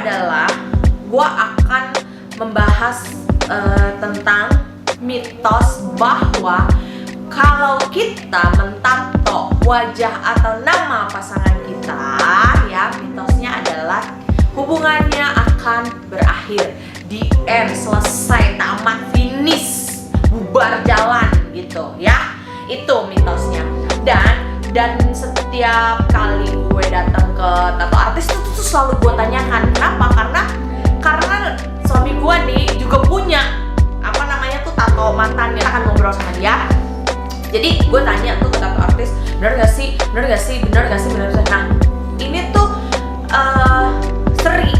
adalah gue akan membahas tentang mitos bahwa kalau kita mentato wajah atau nama pasangan kita, ya, mitosnya adalah hubungannya akan berakhir, di end, selesai, tamat, finish, bubar jalan gitu ya. Itu mitosnya. Dan setiap kali gue datang ke tato artis itu tuh selalu gue tanyakan kenapa, karena suami gue nih juga punya tato mantannya. Kita akan ngobrol sama dia. Jadi gue tanya tuh ke tato artis, bener gak sih. Nah ini tuh seri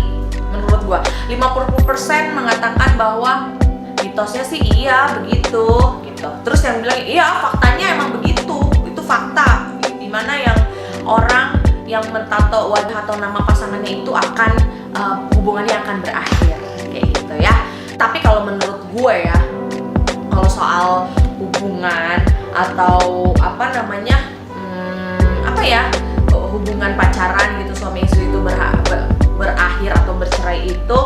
menurut gue 50% mengatakan bahwa mitosnya sih iya begitu gitu. Terus yang bilang iya faktanya emang begitu, itu fakta. Dimana yang orang yang mentato wajah atau nama pasangannya itu akan hubungannya akan berakhir kayak gitu ya. Tapi kalau menurut gue ya, kalau soal hubungan atau hubungan pacaran gitu, suami istri itu berakhir atau bercerai itu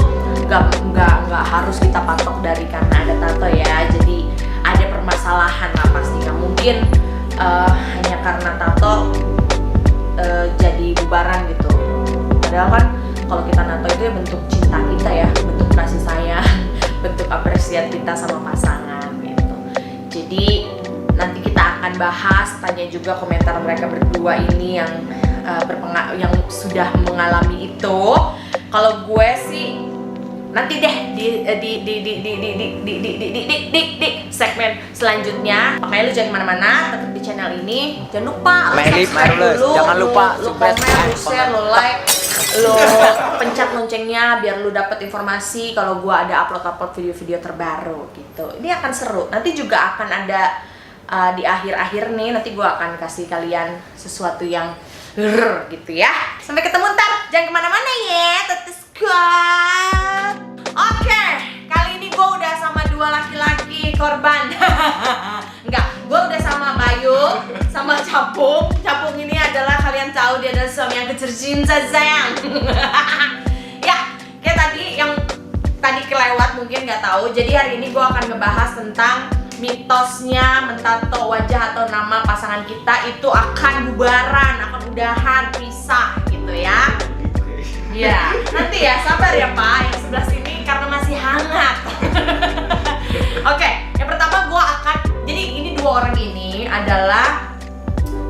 nggak harus kita patok dari karena ada tato ya. Jadi ada permasalahan lah pasti, nggak mungkin hanya karena tato jadi bubaran gitu. Padahal kan kalau kita nato itu ya bentuk cinta kita ya, bentuk kasih sayang, bentuk apresiasi kita sama pasangan gitu. Jadi nanti kita akan bahas, tanya juga komentar mereka berdua ini yang yang sudah mengalami itu. Kalau gue sih nanti deh di segmen selanjutnya. Makanya lu jangan kemana-mana, tetap di channel ini. Jangan lupa subscribe dulu, jangan lupa lu komen, lu share, lu like, lu pencet loncengnya biar lu dapat informasi kalau gue ada upload video-video terbaru gitu. Ini akan seru. Nanti juga akan ada di akhir-akhir nih, nanti gue akan kasih kalian sesuatu yang gitu ya. Sampai ketemu ntar, jangan kemana-mana ya, tetap squad. Oke, kali ini gue udah sama dua laki-laki korban. Enggak, gue udah sama Bayu, sama Capung. Capung ini adalah, kalian tahu dia adalah suami yang tercinta sayang. Ya, kayak tadi yang tadi kelewat mungkin nggak tahu. Jadi hari ini gue akan ngebahas tentang mitosnya mentato wajah atau nama pasangan kita itu akan bubaran, akan udahan, pisah gitu ya. Iya, nanti ya, sabar ya Pak, yang sebelah sini karena masih hangat. Oke, yang pertama jadi ini dua orang ini adalah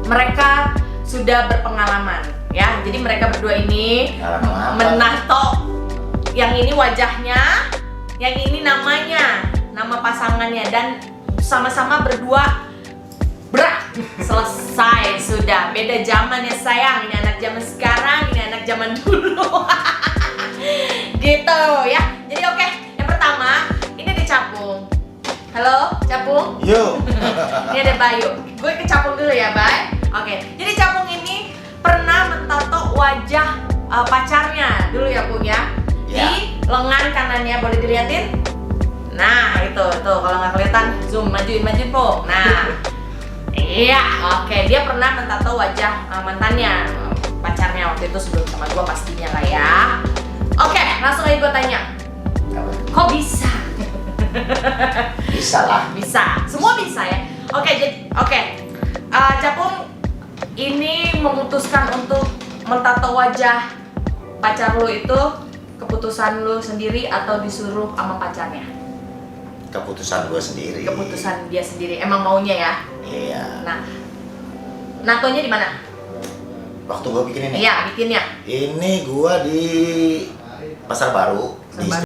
mereka sudah berpengalaman ya. Jadi mereka berdua ini menato, yang ini wajahnya, yang ini namanya, nama pasangannya, dan sama-sama berdua selesai, sudah beda zaman ya sayang. Ini anak zaman sekarang, ini anak zaman dulu. Gitu ya. Jadi oke, yang pertama ini ada Capung. Halo Capung. Yo. Ini ada Bayu. Gue ke Capung dulu ya, Bay. Oke. Jadi Capung ini pernah mentato wajah pacarnya dulu ya, Pung ya. Di lengan kanannya, boleh dilihatin? Nah, itu kalau nggak kelihatan zoom, majuin Pung. Nah, iya, oke. Dia pernah mentato wajah mantannya, pacarnya waktu itu sebelum sama gua pastinya lah ya. Oke, langsung aja gua tanya. Kok bisa? Bisa lah. Bisa, semua bisa ya. Oke. Capung ini memutuskan untuk mentato wajah pacar lu itu keputusan lu sendiri atau disuruh sama pacarnya? Keputusan gue sendiri. Keputusan dia sendiri, emang maunya ya? Iya. Nah, natonya di mana? Waktu gue bikin ini? Iya, bikinnya. Ini gue di Pasar Baru. Di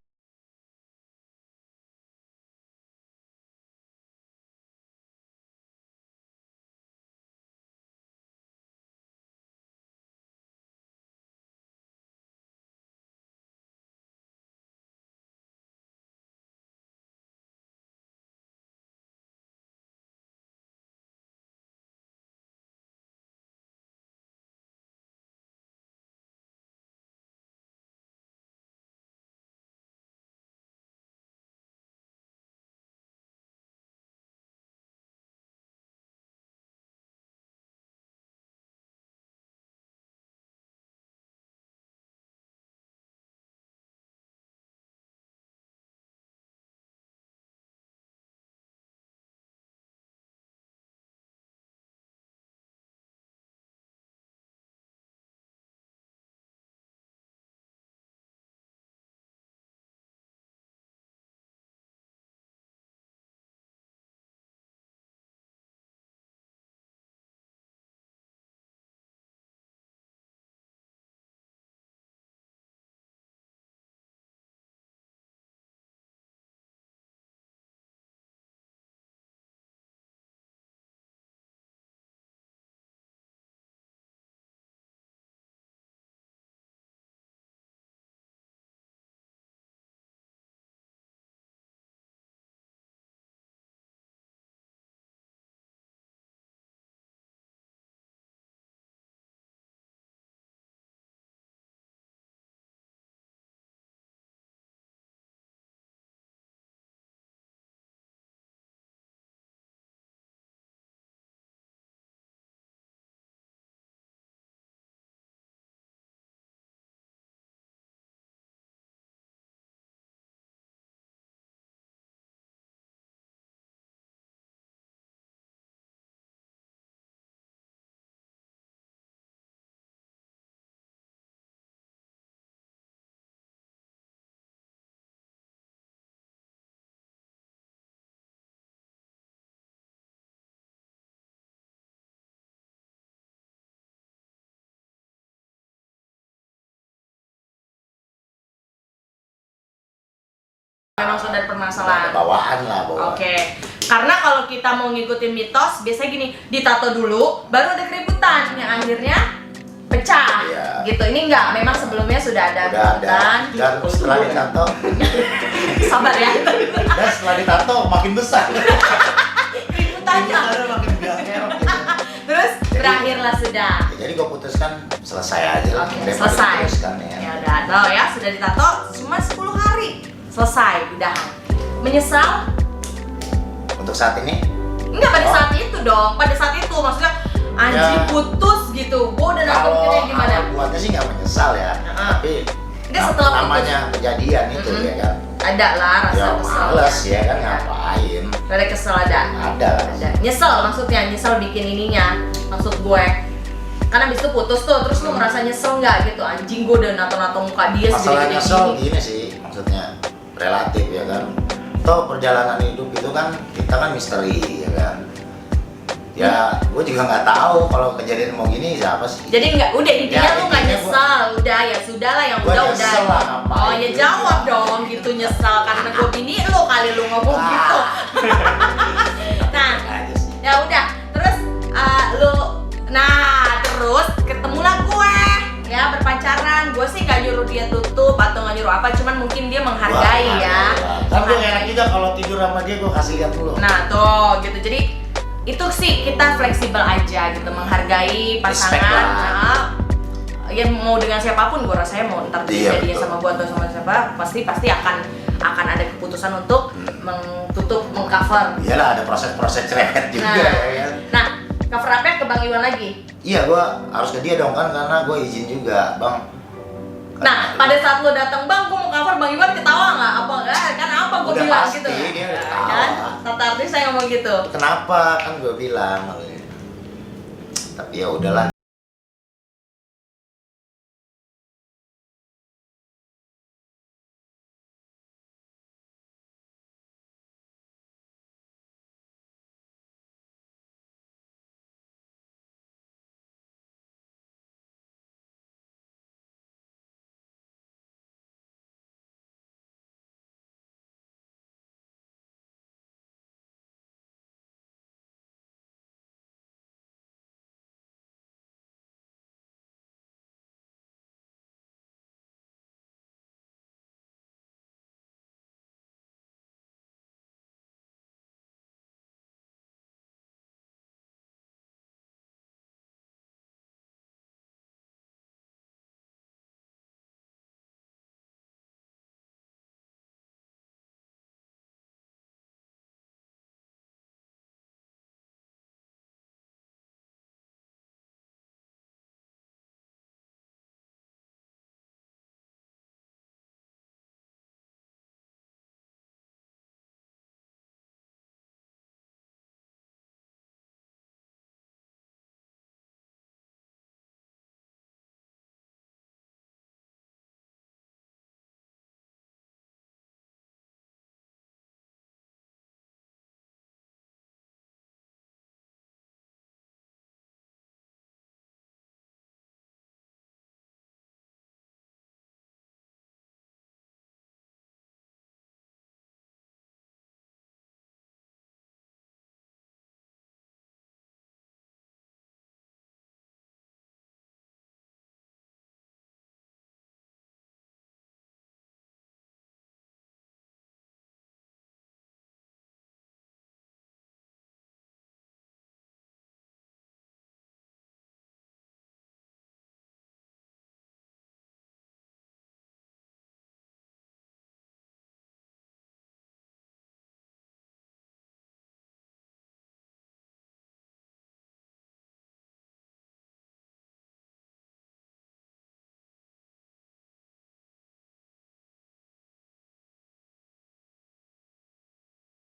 Memang sudah ada Ada permasalahan. bawaan lah, bawaan. Oke. Karena kalau kita mau ngikutin mitos, biasanya gini, ditato dulu, baru ada keributan yang akhirnya pecah. Iya. Gitu. Ini enggak, memang sebelumnya sudah ada Udah ada. keributan. Dan setelah ditato, Sabar ya. dan setelah ditato makin besar. Keributannya. Ada makin gerok gitu. Terus berakhirlah sudah. Ya, jadi gue putuskan selesai aja lah. Oke, Daripada selesai. diteruskan, ya. Ya udah, tahu ya, sudah ditato cuma 10 hari. Selesai, udahan. Menyesal? Untuk saat ini, Enggak pada Oh. saat itu dong. Pada saat itu maksudnya anjing Ya. putus gitu. Gua udah nonton kalau filmnya gimana? awal buatnya sih nggak menyesal ya. Heeh. Tapi Dia setelah namanya kejadian itu Mm-mm. ya kan. Ada lah rasa Ya kesel. males ya kan, ngapain. Ada kesel ada. Ada lah. Ada. Nyesel maksudnya, nyesel bikin ininya. Maksud gue. Kan abis itu putus tuh, terus lu merasa nyesel nggak gitu? Anjing gue udah nato-nato muka dia Masalah segede-gede nyesel gini. gini sih, maksudnya relatif ya kan. Toh perjalanan hidup itu kan kita kan misteri ya kan. Ya, gue juga nggak tahu kalau kejadian mau gini siapa sih. Jadi nggak, udah intinya Ya, lu nggak intinya nyesal, udah ya sudah lah yang Gua udah nyesel lah, ngapain Oh ya gitu. jawab dong gitu nyesal karena gue bini lu kali lu ngomong gitu. Nah, Aja sih. ya udah terus terus ketemulah gue ya berpacaran. Gue sih nggak nyuruh dia tutup atau nggak nyuruh apa, cuman mungkin dia menghargai Wah, ya. kan gue enak juga kalau tidur sama dia gue kasih lihat dulu. Nah tuh gitu, jadi itu sih kita fleksibel aja gitu, menghargai Respect pasangan. lah. Nah, ya mau dengan siapapun, gue rasanya mau ntar Iya, jadinya betul. sama gue atau sama siapa, pasti akan ada keputusan untuk menutup, mengcover. Iyalah ada proses-proses cerewet juga Nah, ya kan. nah cover up-nya ke Bang Iwan lagi. Iya, gue harus ke dia dong kan karena gue izin juga, Bang. Nah, pada saat lo datang, Bang, gue mau cover, Bang Iwan ketawa nggak? Apa enggak? Kan apa gue Udah bilang pasti, gitu? dia udah Nah, tahu. kan? Tata artis saya ngomong gitu. Kenapa? Kan gue bilang. Tapi ya udahlah.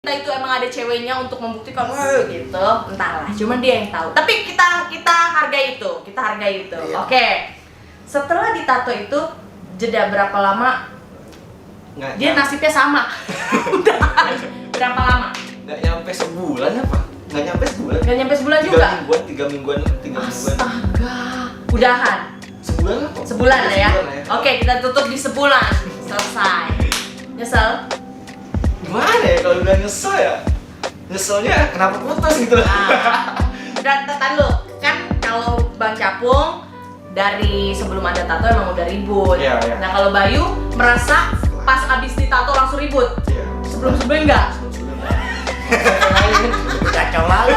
Nah itu emang ada ceweknya untuk membuktikan gitu, entahlah, cuman dia yang tahu. Tapi kita hargai itu, Iya. Oke. Setelah ditato itu jeda berapa lama? Nggak Dia nasibnya sama. Udah. Berapa lama? nggak nyampe sebulan apa? Nggak nyampe sebulan. Gak nyampe sebulan Tiga juga. mingguan. Astaga. Udahan. Sebulan lah kok. Sebulan lah ya. Sebulan lah ya. Oke, kita tutup di sebulan. Selesai. Nyesel? gimana ya kalau bilang nyesel ya? Nyeselnya kenapa putus gitu loh. Dan tetan lu, kan kalau Bang Capung dari sebelum ada tato emang udah ribut. Iya, iya. Nah kalau Bayu merasa pas abis ditato langsung ribut. Iya. Sebelum-sebelumnya enggak? Kacau lagi.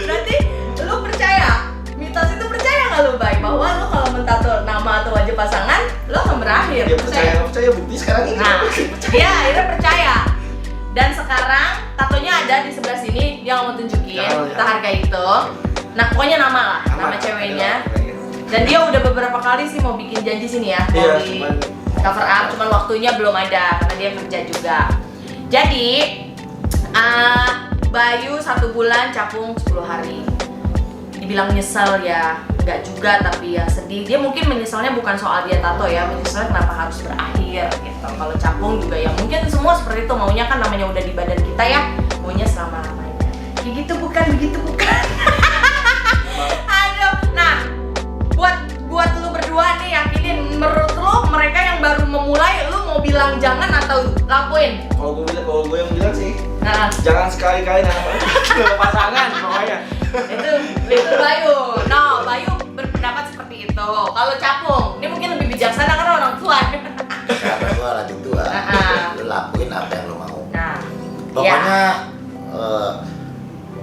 Berarti lu percaya? Mitos itu percaya nggak lu, Bay? Bahwa lu kalau mentato nama atau wajah pasangan, lu akan berakhir. Dia percaya nggak percaya bukti sekarang ini. Nah, dia akhirnya percaya. Dan sekarang tatonya ada di sebelah sini, dia nggak mau tunjukin. Jangan, Kita ya. hargai itu. Nah, pokoknya nama lah, nama ceweknya. Dan dia udah beberapa kali sih mau bikin janji sini ya, mau Iya, di cuman cover up, cuman waktunya belum ada karena dia kerja juga. Jadi Bayu 1 bulan, Capung 10 hari. Dibilang nyesel ya, nggak juga, tapi ya sedih. Dia mungkin menyesalnya bukan soal dia tato ya, menyesalnya kenapa harus berakhir gitu. Kalau Capung juga ya mungkin semua seperti itu, maunya kan namanya udah di badan kita ya, maunya selama-lamanya. Kayak gitu bukan, begitu bukan. Aduh, nah buat lu berdua nih, yakinin menurut lu mereka yang baru memulai, lu mau bilang jangan atau lakuin? kalau gue yang bilang sih, Nah, jangan sekali-kali nama pasangan pokoknya. itu Bayu. No, Bayu berpendapat seperti itu. Kalau Capung, ini mungkin lebih bijaksana karena orang tua. Karena gua rajin tua. Ah. Lu lakuin apa yang lu mau. Nah, Pokoknya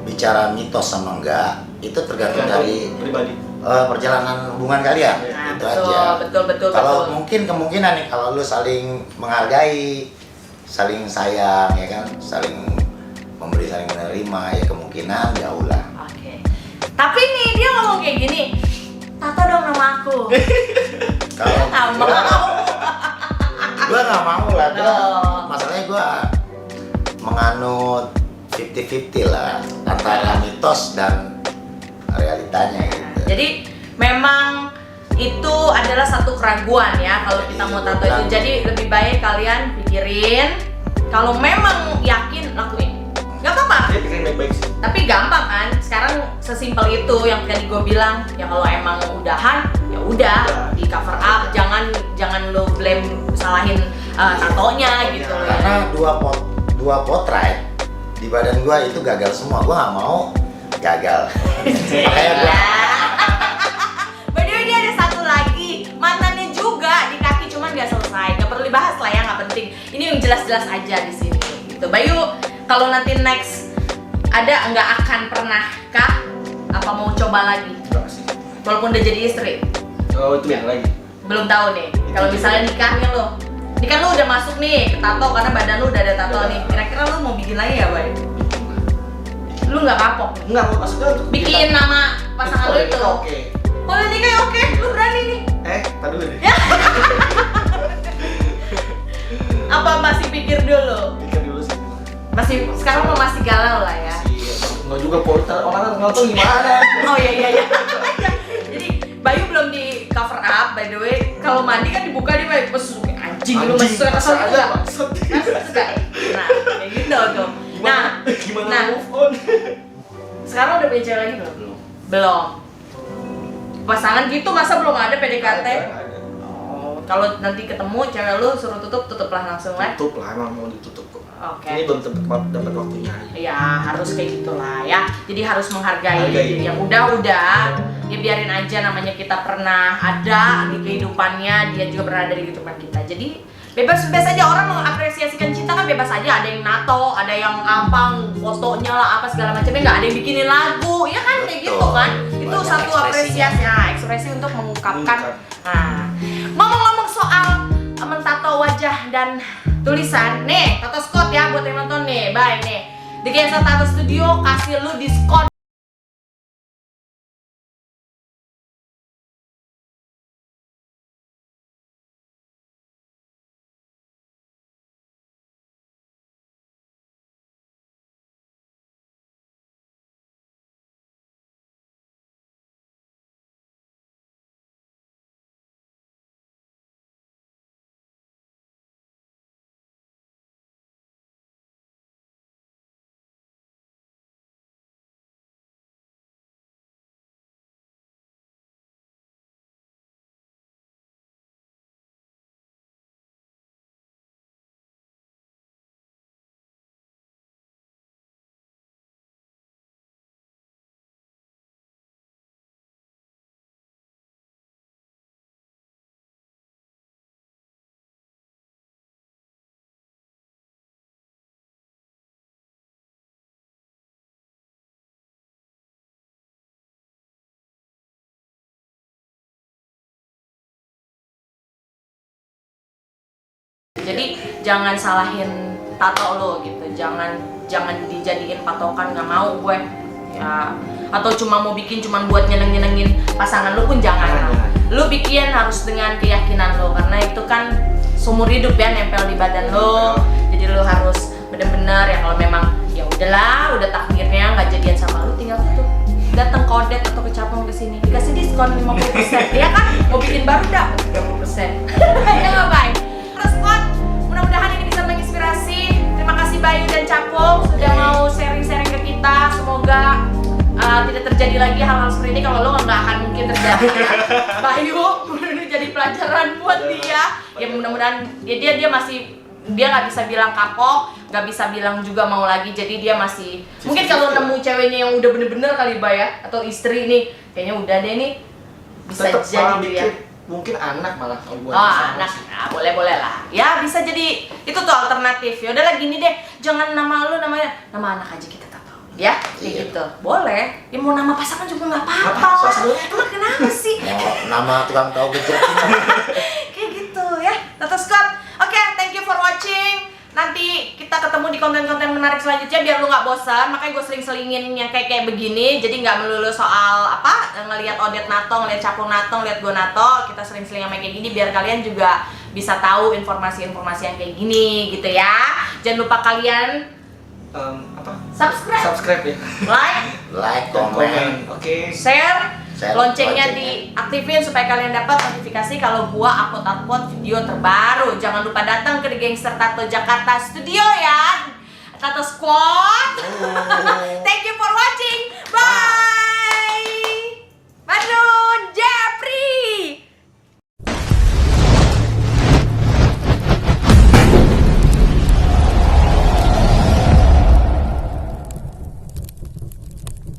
bicara mitos sama enggak itu tergantung dari pribadi. perjalanan hubungan kalian. Nah, Itu betul, aja. betul. Kalau mungkin kemungkinan nih kalau lu saling menghargai, saling sayang ya kan, saling memberi saling menerima ya kemungkinan jauh lah. Oke. Tapi nih dia ngomong kayak gini, tato dong nama aku. Kalau Nggak mau. gua nggak mau lah. Oh. Masalahnya gua menganut 50-50 lah antara mitos dan realitanya gitu. Jadi memang itu adalah satu keraguan ya kalau kita mau tato itu. Jadi lebih baik kalian pikirin. Kalau memang yakin lakuin. Gak apa-apa. Dia pikirin baik-baik sih. Tapi gampang kan? Sekarang sesimpel itu yang tadi gue bilang. Ya kalau emang udahan, ya udah di cover up. Jangan lo blame salahin tatonya gitu loh. Karena dua potret di badan gua itu gagal semua. Gua nggak mau gagal. Makanya gua By the way, dia ada satu lagi, mantannya juga di kaki, cuman nggak selesai. Nggak perlu dibahas lah ya, nggak penting. Ini yang jelas-jelas aja di sini. Gitu. Bayu, kalau nanti next ada nggak akan pernah kah? Apa mau coba lagi? Enggak sih. Walaupun udah jadi istri, Oh itu yang lagi. belum tahu nih. Kalau misalnya nikahnya lo, ini kan lo udah masuk nih ke tato karena badan lo udah ada tato nih. Kira-kira lo mau bikin lagi ya, Bay? Lu nggak kapok? Enggak, maksudnya untuk Bikin nama pasangan lo itu. Oke. Kalau nikah ya oke, lu berani nih. Tar dulu deh. Apa masih pikir dulu? Pikir dulu sih. Masih sekarang mau masih galau lah ya. Enggak juga portal orang nggak tahu gimana. Oh iya. Jadi Bayu belum di cover up, by the way. Kalau mandi kan dibuka dia Bayu mesuk anjing lu mesuk kesel juga. Mesuk gak? Nah, kayak gitu tuh. Nah, Gimana move on? sekarang udah punya cewek lagi belum? Belum. Pasangan gitu masa belum ada PDKT? Ada. Oh, kalau nanti ketemu cewek lu suruh tutup lah langsung lah. Tutup lah, emang mau ditutup kok. Oke. Ini belum dapat waktunya. Ya harus kayak gitulah ya. Jadi harus menghargai Hargai. yang udah. Ya biarin aja, namanya kita pernah ada di kehidupannya, dia juga pernah ada di kehidupan kita. Jadi bebas aja orang mengapresiasikan cinta kan bebas aja. Ada yang nato, ada yang apa fotonya lah apa segala macamnya, nggak ada yang bikinin lagu ya kan kayak gitu kan. Itu Banyak satu ekspresinya. apresiasi, ekspresi untuk mengungkapkan. Nah, ngomong-ngomong soal mentato wajah dan tulisan, nih tato Scott ya buat yang nonton nih, bye nih. Di Gesa Tato Studio kasih lu diskon Jadi jangan salahin tato lo gitu, jangan dijadiin patokan, nggak mau gue ya, atau cuma mau bikin cuma buat nyenengin pasangan lo pun jangan. Lo bikin harus dengan keyakinan lo, karena itu kan seumur hidup ya nempel di badan lo. Jadi lo harus bener-bener ya, kalau memang ya udahlah, udah takdirnya nggak jadian sama lo, tinggal tuh datang ke Odet atau ke Capong kesini, dikasih diskon 50%, ya kan? Mau bikin baru dapet 30%. Ya nggak baik. Terus Scott, mudah-mudahan ini bisa menginspirasi. Terima kasih Bayu dan Capong sudah mau sharing-sharing ke kita. Semoga tidak terjadi lagi hal-hal seperti ini. Kalau lo nggak akan mungkin terjadi. Bayu, ini jadi pelajaran buat dia. Ya mudah-mudahan dia masih, dia nggak bisa bilang kapok, nggak bisa bilang juga mau lagi, jadi dia masih mungkin kalau nemu ceweknya yang udah bener-bener kali ya, atau istri nih kayaknya udah deh nih, bisa tetep jadi malah dia bikin, mungkin anak malah kalau buat anak, nah, boleh lah ya, bisa jadi itu tuh alternatif. Ya udahlah gini deh, jangan nama lu namanya nama anak aja kita tahu ya, kayak Iya. gitu boleh ya, mau nama pasangan juga nggak Nggak apa-apa apa-apa, lah. sebenarnya Emang kenapa sih? Mau nama tukang tahu gejrot. Kayak gitu ya, Tato Scott. Oke, thank you for watching. Nanti kita ketemu di konten-konten menarik selanjutnya biar lu nggak bosan. Makanya gue sering-selingin yang kayak begini. Jadi nggak melulu soal apa ngelihat Odet nato, ngelihat Capong nato, ngelihat gue nato. Kita sering-seling yang kayak gini biar kalian juga bisa tahu informasi-informasi yang kayak gini gitu ya. Jangan lupa kalian apa? subscribe, Ya. like, komen. Oke. share, Share, loncengnya loncengnya. diaktifin supaya kalian dapat notifikasi kalau gua upload video terbaru. Jangan lupa datang ke The Gangster Tato Jakarta Studio ya, Tato Squad. Thank you for watching. Bye.